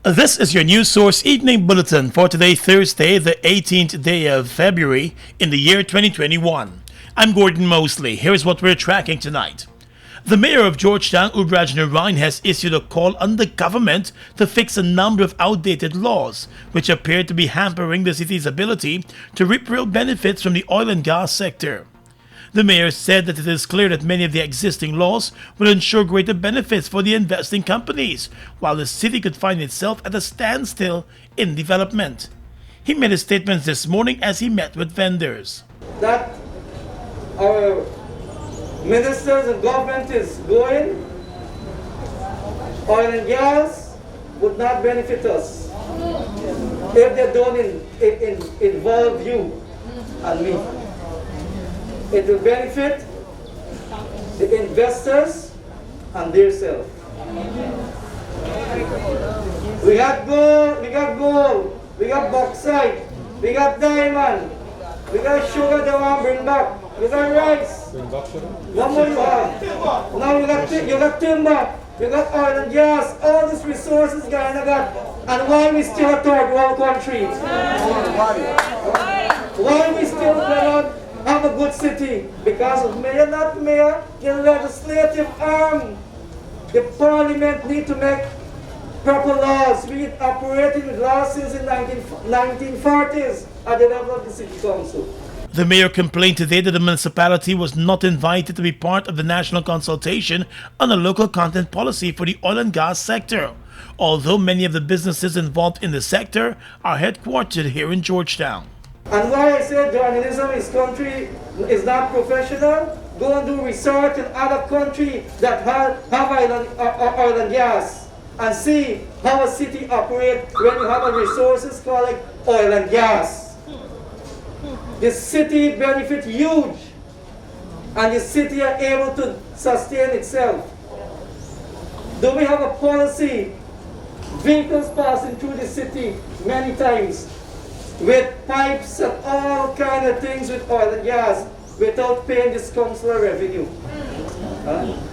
This is your news source evening bulletin for today, Thursday, the 18th day of February in the year 2021. I'm Gordon Mosley. Here's what we're tracking tonight. The mayor of Georgetown, Ubraj Narain, has issued a call on the government to fix a number of outdated laws, which appear to be hampering the city's ability to reap real benefits from the oil and gas sector. The mayor said that it is clear that many of the existing laws will ensure greater benefits for the investing companies, while the city could find itself at a standstill in development. He made his statements this morning as he met with vendors. That our ministers and government is going, oil and gas would not benefit us if they don't involve you and me. It will benefit the investors and themselves. We got gold, we got bauxite, we got diamond, we got sugar that want to bring back, we got rice. What more you have? Now you got timber, you got oil and gas, all these resources Guyana got. And why we still a third world country? Why we still cannot have a good city? Because of mayor, not mayor, the legislative arm. The parliament need to make proper laws. We operated with laws since the 1940s at the level of the city council. The mayor complained today that the municipality was not invited to be part of the national consultation on a local content policy for the oil and gas sector, although many of the businesses involved in the sector are headquartered here in Georgetown. And why I say journalism in this country is not professional, go and do research in other countries that have oil and gas and see how a city operates when you have a resources called like oil and gas. The city benefits huge and the city are able to sustain itself. Do we have a policy? Vehicles passing through the city many times with pipes and all kind of things with oil and gas without paying this council revenue.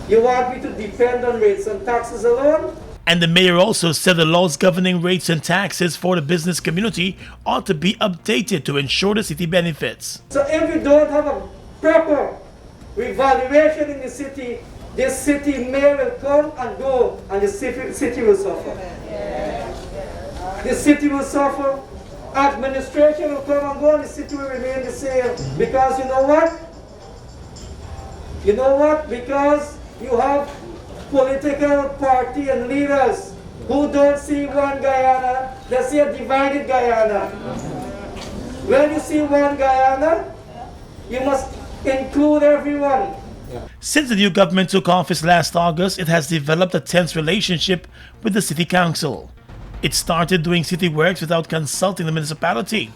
You want me to depend on rates and taxes alone? And the mayor also said the laws governing rates and taxes for the business community ought to be updated to ensure the city benefits. So if you don't have a proper revaluation in the city, this city mayor will come and go and the city will suffer. The city will suffer. Administration will come and go and the city will remain the same. Because you know what? You know what? Because you have political party and leaders who don't see one Guyana, they see a divided Guyana. When you see one Guyana, you must include everyone. Since the new government took office last August, it has developed a tense relationship with the city council. It started doing city works without consulting the municipality,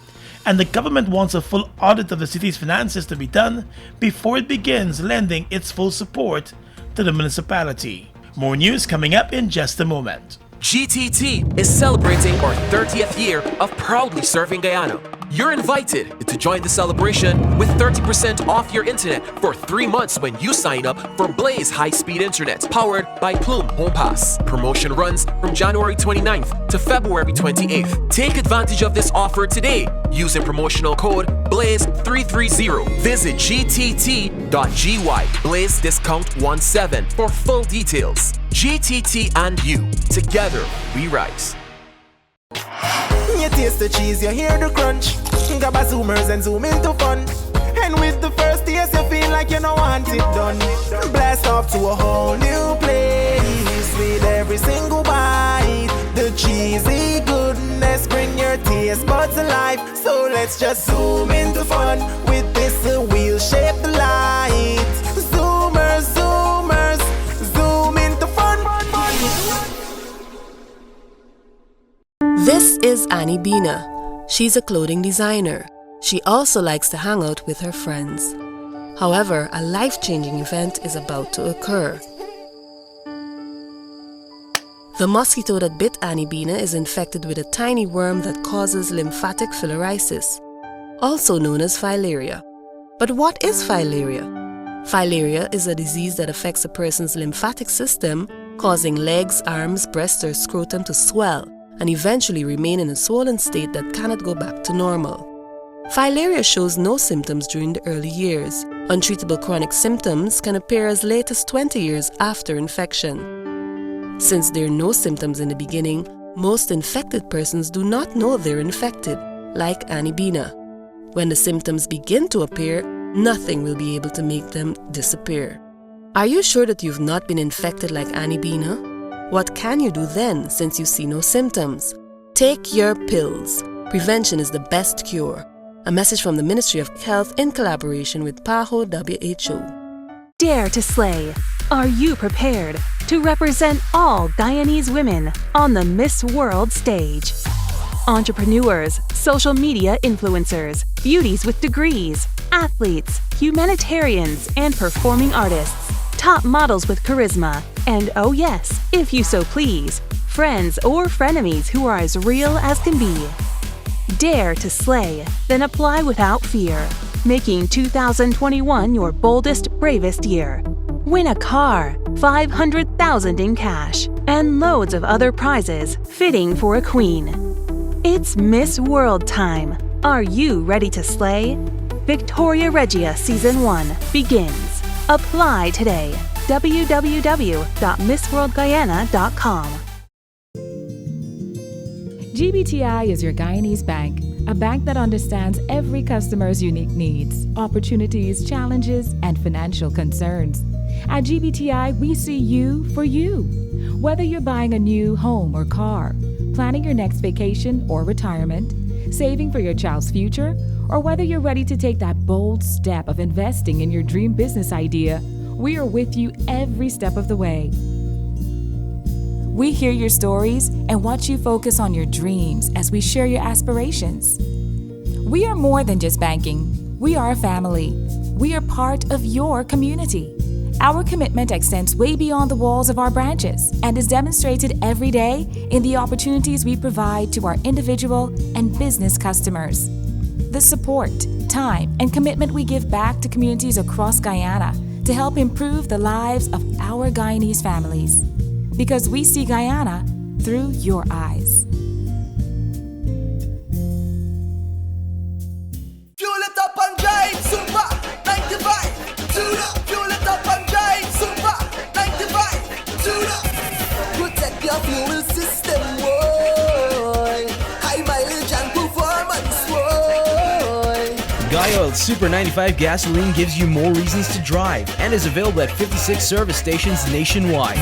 and the government wants a full audit of the city's finances to be done before it begins lending its full support to the municipality. More news coming up in just a moment. GTT is celebrating our 30th year of proudly serving Guyana. You're invited to join the celebration with 30% off your internet for 3 months when you sign up for Blaze high-speed internet powered by Plume Home Pass. Promotion runs from January 29th to February 28th. Take advantage of this offer today using promotional code BLAZE330. Visit gtt.gy Blaze discount 17 for full details. GTT and you, together we rise. You taste the cheese, you hear the crunch. Grab a zoomers and zoom into fun. And with the first taste, you feel like you don't want it done. Blast off to a whole new place with every single bite. The cheesy goodness bring your taste buds alive. So let's just zoom into fun with this wheel-shaped light. Zoomers, zoomers, zoom into fun. This is Annie Bina. She's a clothing designer. She also likes to hang out with her friends. However, a life-changing event is about to occur. The mosquito that bit Annie Bina is infected with a tiny worm that causes lymphatic filariasis, also known as filaria. But what is filaria? Filaria is a disease that affects a person's lymphatic system, causing legs, arms, breasts, or scrotum to swell and eventually remain in a swollen state that cannot go back to normal. Filaria shows no symptoms during the early years. Untreatable chronic symptoms can appear as late as 20 years after infection. Since there are no symptoms in the beginning, most infected persons do not know they're infected, like anibina. When the symptoms begin to appear, nothing will be able to make them disappear. Are you sure that you've not been infected like anibina? What can you do then since you see no symptoms? Take your pills. Prevention is the best cure. A message from the Ministry of Health in collaboration with PAHO WHO. Dare to slay. Are you prepared to represent all Guyanese women on the Miss World stage? Entrepreneurs, social media influencers, beauties with degrees, athletes, humanitarians, and performing artists, top models with charisma, and oh yes, if you so please, friends or frenemies who are as real as can be. Dare to slay, then apply without fear, making 2021 your boldest, bravest year. Win a car, 500,000 in cash, and loads of other prizes fitting for a queen. It's Miss World time. Are you ready to slay? Victoria Regia Season 1 begins. Apply today. www.missworldguyana.com. GBTI is your Guyanese bank, a bank that understands every customer's unique needs, opportunities, challenges, and financial concerns. At GBTI, we see you for you. Whether you're buying a new home or car, planning your next vacation or retirement, saving for your child's future, or whether you're ready to take that bold step of investing in your dream business idea, we are with you every step of the way. We hear your stories and watch you focus on your dreams as we share your aspirations. We are more than just banking. We are a family. We are part of your community. Our commitment extends way beyond the walls of our branches and is demonstrated every day in the opportunities we provide to our individual and business customers. The support, time, and commitment we give back to communities across Guyana to help improve the lives of our Guyanese families. Because we see Guyana through your eyes. Fuel it up and drive, super 95. Tune up. Fuel it up and drive, super 95. Tune up. Protect your fuel system, boy. High mileage and performance, boy. Guyoil Super 95 gasoline gives you more reasons to drive and is available at 56 service stations nationwide.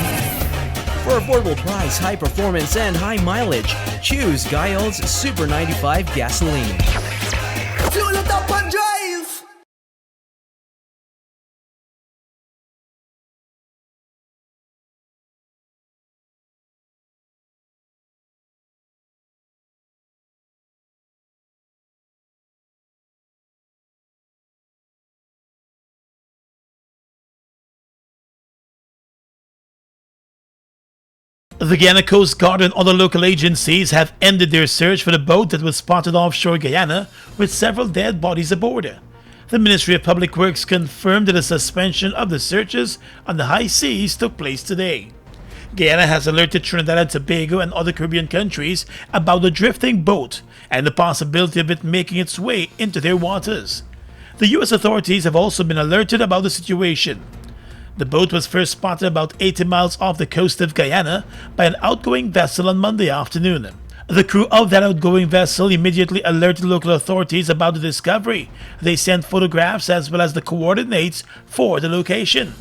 For affordable price, high performance, and high mileage, choose Guyoil's Super 95 gasoline. Fuel it up and drive. The Guyana Coast Guard and other local agencies have ended their search for the boat that was spotted offshore Guyana with several dead bodies aboard. The Ministry of Public Works confirmed that a suspension of the searches on the high seas took place today. Guyana has alerted Trinidad and Tobago and other Caribbean countries about the drifting boat and the possibility of it making its way into their waters. The U.S. authorities have also been alerted about the situation. The boat was first spotted about 80 miles off the coast of Guyana by an outgoing vessel on Monday afternoon. The crew of that outgoing vessel immediately alerted local authorities about the discovery. They sent photographs as well as the coordinates for the location.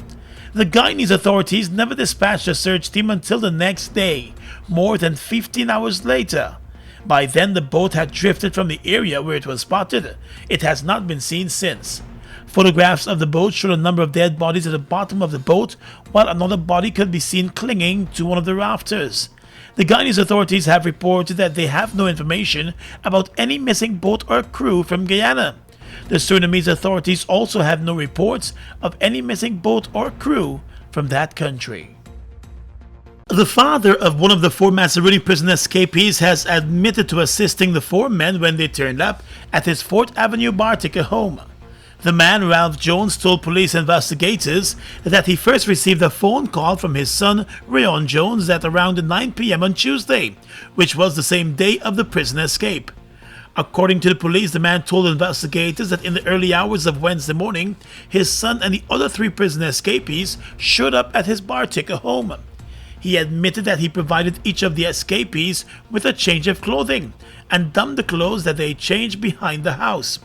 The Guyanese authorities never dispatched a search team until the next day, more than 15 hours later. By then, the boat had drifted from the area where it was spotted. It has not been seen since. Photographs of the boat showed a number of dead bodies at the bottom of the boat, while another body could be seen clinging to one of the rafters. The Guyanese authorities have reported that they have no information about any missing boat or crew from Guyana. The Surinamese authorities also have no reports of any missing boat or crew from that country. The father of one of the 4 Masaruti prison escapees has admitted to assisting the 4 men when they turned up at his 4th Avenue Bartica home. The man, Ralph Jones, told police investigators that he first received a phone call from his son, Rayon Jones, at around 9 p.m. on Tuesday, which was the same day of the prison escape. According to the police, the man told investigators that in the early hours of Wednesday morning, his son and the other 3 prison escapees showed up at his Bartica home. He admitted that he provided each of the escapees with a change of clothing and dumped the clothes that they changed behind the house.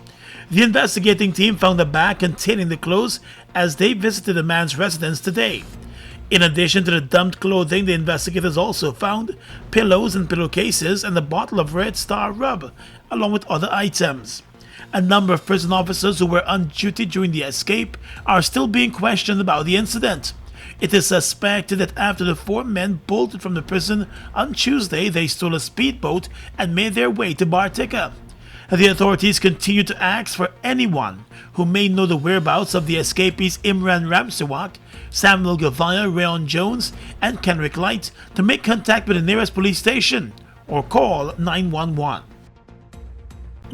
The investigating team found a bag containing the clothes as they visited the man's residence today. In addition to the dumped clothing, the investigators also found pillows and pillowcases and a bottle of Red Star rub, along with other items. A number of prison officers who were on duty during the escape are still being questioned about the incident. It is suspected that after the 4 men bolted from the prison on Tuesday, they stole a speedboat and made their way to Bartica. The authorities continue to ask for anyone who may know the whereabouts of the escapees Imran Ramsewak, Samuel Gavaya, Rayon Jones, and Kenrick Light to make contact with the nearest police station or call 911.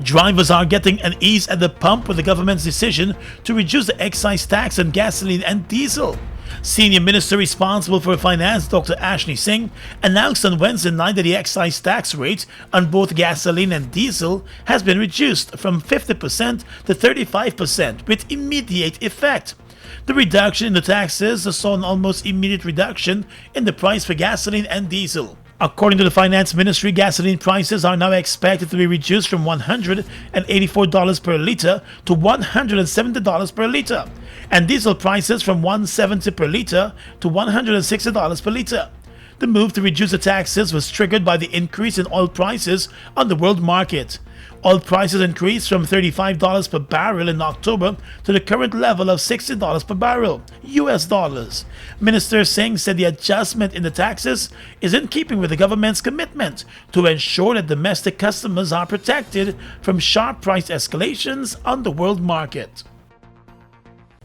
Drivers are getting an ease at the pump with the government's decision to reduce the excise tax on gasoline and diesel. Senior Minister responsible for finance, Dr. Ashley Singh, announced on Wednesday night that the excise tax rate on both gasoline and diesel has been reduced from 50% to 35% with immediate effect. The reduction in the taxes saw an almost immediate reduction in the price for gasoline and diesel. According to the Finance Ministry, gasoline prices are now expected to be reduced from $184 per litre to $170 per litre, and diesel prices from $170 per litre to $160 per litre. The move to reduce the taxes was triggered by the increase in oil prices on the world market. Oil prices increased from $35 per barrel in October to the current level of $60 per barrel, US dollars. Minister Singh said the adjustment in the taxes is in keeping with the government's commitment to ensure that domestic customers are protected from sharp price escalations on the world market.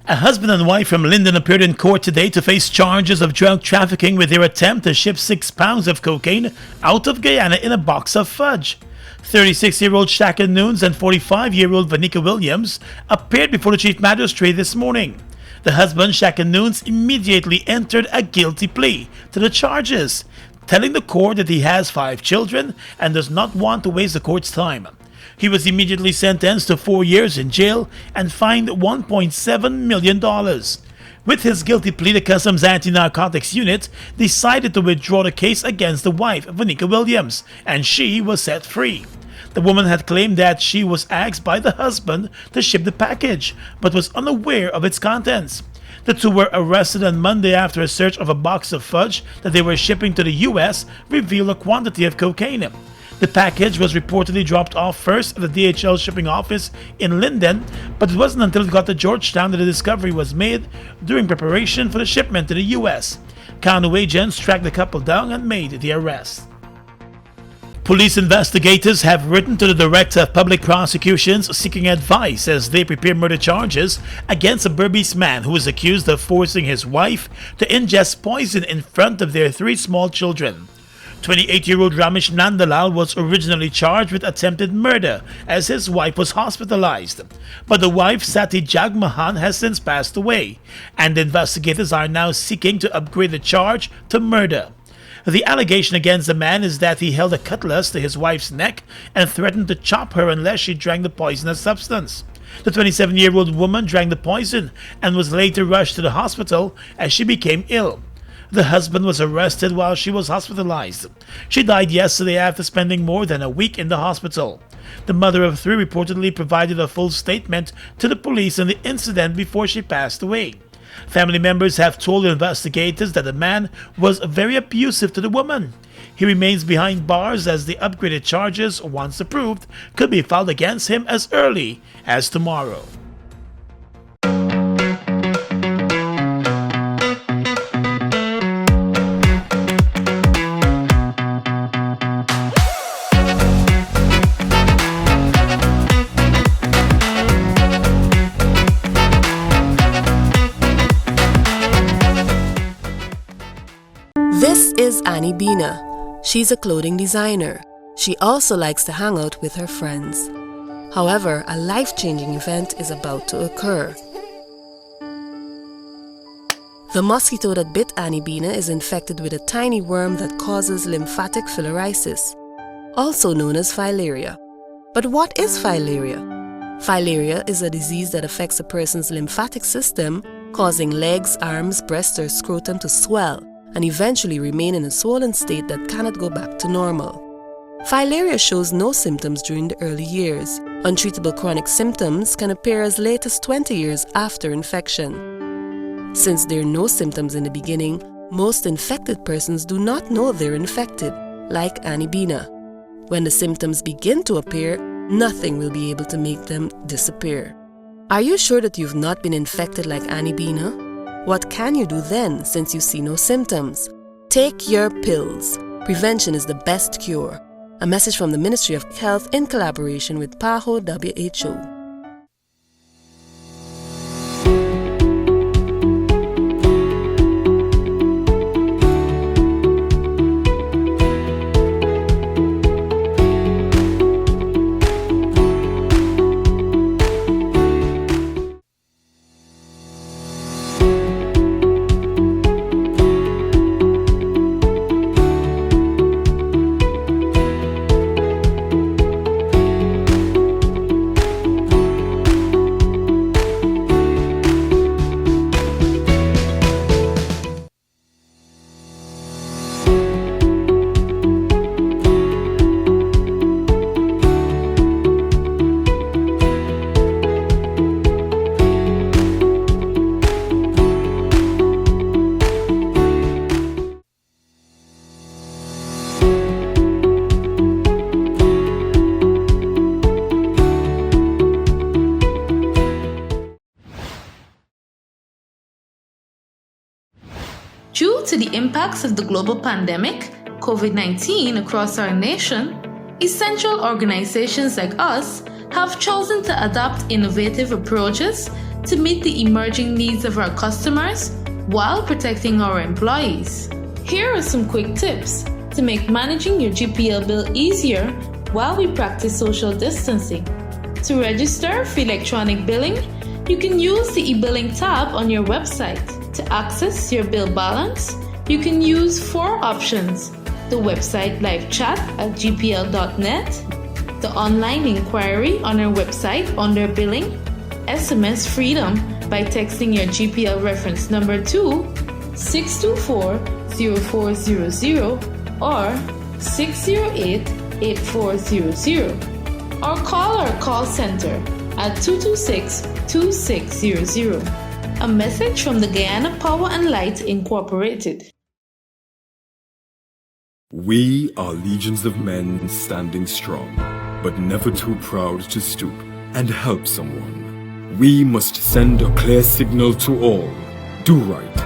A husband and wife from Linden appeared in court today to face charges of drug trafficking with their attempt to ship 6 pounds of cocaine out of Guyana in a box of fudge. 36-year-old Shaka Nunes and 45-year-old Vanika Williams appeared before the chief magistrate this morning. The husband, Shaka Nunes, immediately entered a guilty plea to the charges, telling the court that he has 5 children and does not want to waste the court's time. He was immediately sentenced to 4 years in jail and fined $1.7 million. With his guilty plea, the Customs Anti-Narcotics Unit decided to withdraw the case against the wife, Vanika Williams, and she was set free. The woman had claimed that she was asked by the husband to ship the package, but was unaware of its contents. The 2 were arrested on Monday after a search of a box of fudge that they were shipping to the U.S. revealed a quantity of cocaine. The package was reportedly dropped off first at the DHL shipping office in Linden, but it wasn't until it got to Georgetown that the discovery was made during preparation for the shipment to the U.S. County agents tracked the couple down and made the arrest. Police investigators have written to the Director of Public Prosecutions seeking advice as they prepare murder charges against a Berbice man who is accused of forcing his wife to ingest poison in front of their 3 small children. 28-year-old Ramesh Nandalal was originally charged with attempted murder as his wife was hospitalized. But the wife, Sati Jagmohan, has since passed away, and investigators are now seeking to upgrade the charge to murder. The allegation against the man is that he held a cutlass to his wife's neck and threatened to chop her unless she drank the poisonous substance. The 27-year-old woman drank the poison and was later rushed to the hospital as she became ill. The husband was arrested while she was hospitalized. She died yesterday after spending more than a week in the hospital. The mother of 3 reportedly provided a full statement to the police on the incident before she passed away. Family members have told investigators that the man was very abusive to the woman. He remains behind bars as the upgraded charges, once approved, could be filed against him as early as tomorrow. This is Annie Bina. She's a clothing designer. She also likes to hang out with her friends. However, a life-changing event is about to occur. The mosquito that bit Annie Bina is infected with a tiny worm that causes lymphatic filariasis, also known as filaria. But what is filaria? Filaria is a disease that affects a person's lymphatic system, causing legs, arms, breast, or scrotum to swell and eventually remain in a swollen state that cannot go back to normal. Filaria shows no symptoms during the early years. Untreatable chronic symptoms can appear as late as 20 years after infection. Since there are no symptoms in the beginning, most infected persons do not know they're infected, like Annie Bina. When the symptoms begin to appear, nothing will be able to make them disappear. Are you sure that you've not been infected like Annie Bina? What can you do then, since you see no symptoms? Take your pills. Prevention is the best cure. A message from the Ministry of Health in collaboration with PAHO WHO. Due to the impacts of the global pandemic, COVID-19 across our nation, essential organizations like us have chosen to adopt innovative approaches to meet the emerging needs of our customers while protecting our employees. Here are some quick tips to make managing your GPL bill easier while we practice social distancing. To register for electronic billing, you can use the e-billing tab on your website. To access your bill balance, you can use 4 options: the website live chat at gpl.net, the online inquiry on our website under billing, SMS freedom by texting your GPL reference number to 624-0400 or 608-8400, or call our call center at 226-2600. A message from the Guyana Power and Light Incorporated. We are legions of men standing strong, but never too proud to stoop and help someone. We must send a clear signal to all. Do right,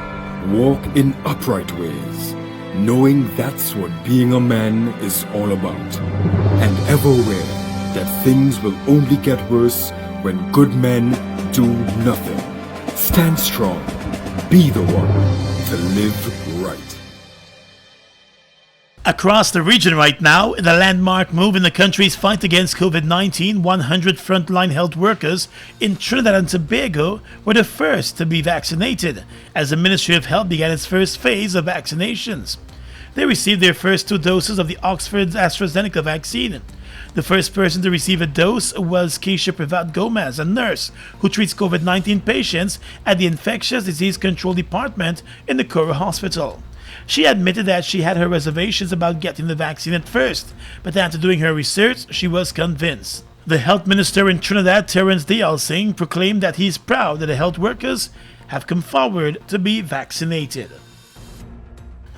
walk in upright ways, knowing that's what being a man is all about. And ever aware that things will only get worse when good men do nothing. Stand strong. Be the one to live right. Across the region right now, in a landmark move in the country's fight against COVID-19, 100 frontline health workers in Trinidad and Tobago were the first to be vaccinated, as the Ministry of Health began its first phase of vaccinations. They received their first 2 doses of the Oxford AstraZeneca vaccine. The first person to receive a dose was Keisha Privat Gomez, a nurse who treats COVID-19 patients at the Infectious Disease Control Department in the Cora Hospital. She admitted that she had her reservations about getting the vaccine at first, but after doing her research, she was convinced. The health minister in Trinidad, Terence Dial Singh, proclaimed that he is proud that the health workers have come forward to be vaccinated.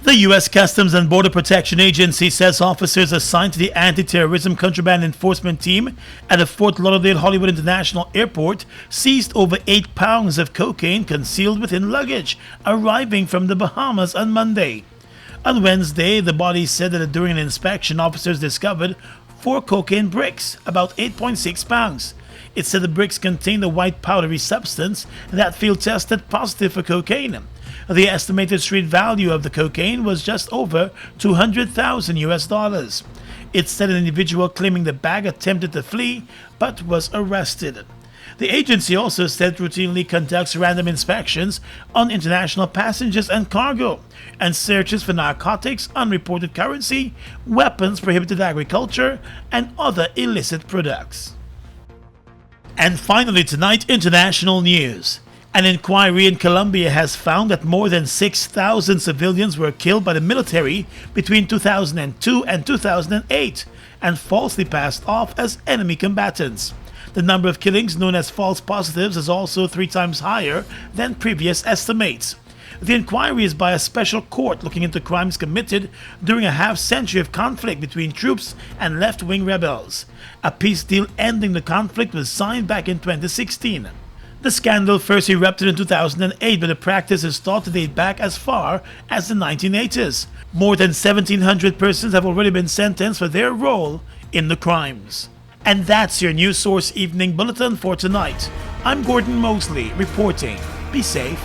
The U.S. Customs and Border Protection Agency says officers assigned to the Anti-Terrorism Contraband Enforcement Team at the Fort Lauderdale Hollywood International Airport seized over 8 pounds of cocaine concealed within luggage arriving from the Bahamas on Monday. On Wednesday, the body said that during an inspection, officers discovered 4 cocaine bricks, about 8.6 pounds. It said the bricks contained a white powdery substance that field tested positive for cocaine. The estimated street value of the cocaine was just over $200,000 US. It said an individual claiming the bag attempted to flee but was arrested. The agency also said it routinely conducts random inspections on international passengers and cargo and searches for narcotics, unreported currency, weapons, prohibited agriculture, and other illicit products. And finally tonight, international news. An inquiry in Colombia has found that more than 6,000 civilians were killed by the military between 2002 and 2008 and falsely passed off as enemy combatants. The number of killings known as false positives is also 3 times higher than previous estimates. The inquiry is by a special court looking into crimes committed during a half-century of conflict between troops and left-wing rebels. A peace deal ending the conflict was signed back in 2016. The scandal first erupted in 2008, but the practice is thought to date back as far as the 1980s. More than 1,700 persons have already been sentenced for their role in the crimes. And that's your News Source Evening Bulletin for tonight. I'm Gordon Mosley reporting. Be safe